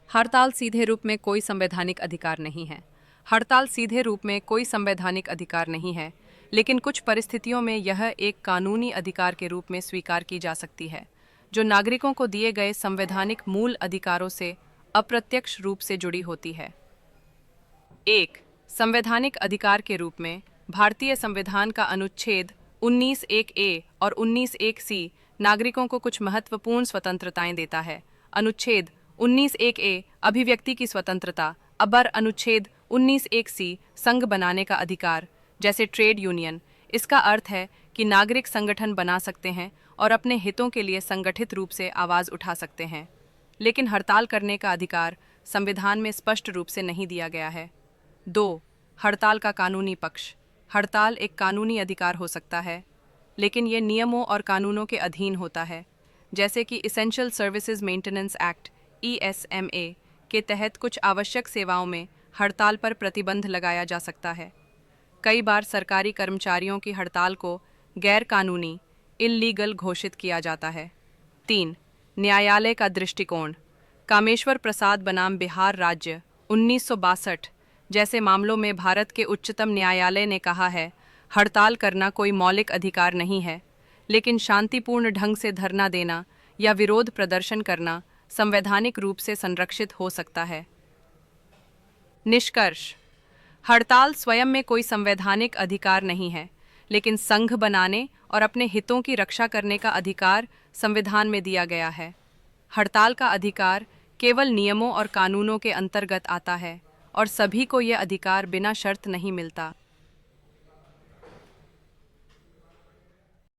हड़ताल सीधे रूप में कोई संवैधानिक अधिकार नहीं है। हड़ताल सीधे रूप में कोई संवैधानिक अधिकार नहीं है, लेकिन कुछ परिस्थितियों में यह एक कानूनी अधिकार के रूप में स्वीकार की जा सकती है, जो नागरिकों को दिए गए संवैधानिक मूल अधिकारों से अप्रत्यक्ष रूप से जुड़ी होती है। एक संवैधानिक अधिकार के रूप में भारतीय संविधान का अनुच्छेद 19(1)(a) और 19(1)(c) नागरिकों को कुछ महत्वपूर्ण स्वतंत्रताएं देता है। अनुच्छेद 19(1)(a) अभिव्यक्ति की स्वतंत्रता, अबर अनुच्छेद 19(1)(c) संघ बनाने का अधिकार, जैसे ट्रेड यूनियन। इसका अर्थ है कि नागरिक संगठन बना सकते हैं और अपने हितों के लिए संगठित रूप से आवाज़ उठा सकते हैं, लेकिन हड़ताल करने का अधिकार संविधान में स्पष्ट रूप से नहीं दिया गया है। 2 हड़ताल का कानूनी पक्ष। हड़ताल एक कानूनी अधिकार हो सकता है, लेकिन ये नियमों और कानूनों के अधीन होता है, जैसे कि essential services maintenance act (ESMA) के तहत कुछ आवश्यक सेवाओं में हड़ताल पर प्रतिबंध लगाया जा सकता है। कई बार सरकारी कर्मचारियों की हड़ताल को गैर कानूनी इल्लीगल घोषित किया जाता है। 3 न्यायालय का दृष्टिकोण। कामेश्वर प्रसाद बनाम बिहार राज्य 1962 जैसे मामलों में भारत के उच्चतम न्यायालय ने कहा है, हड़ताल करना कोई मौलिक अधिकार नहीं है, लेकिन शांतिपूर्ण ढंग से धरना देना या विरोध प्रदर्शन करना संवैधानिक रूप से संरक्षित हो सकता है। निष्कर्ष: हड़ताल स्वयं में कोई संवैधानिक अधिकार नहीं है, लेकिन संघ बनाने और अपने हितों की रक्षा करने का अधिकार संविधान में दिया गया है। हड़ताल का अधिकार केवल नियमों और कानूनों के अंतर्गत आता है और सभी को यह अधिकार बिना शर्त नहीं मिलता।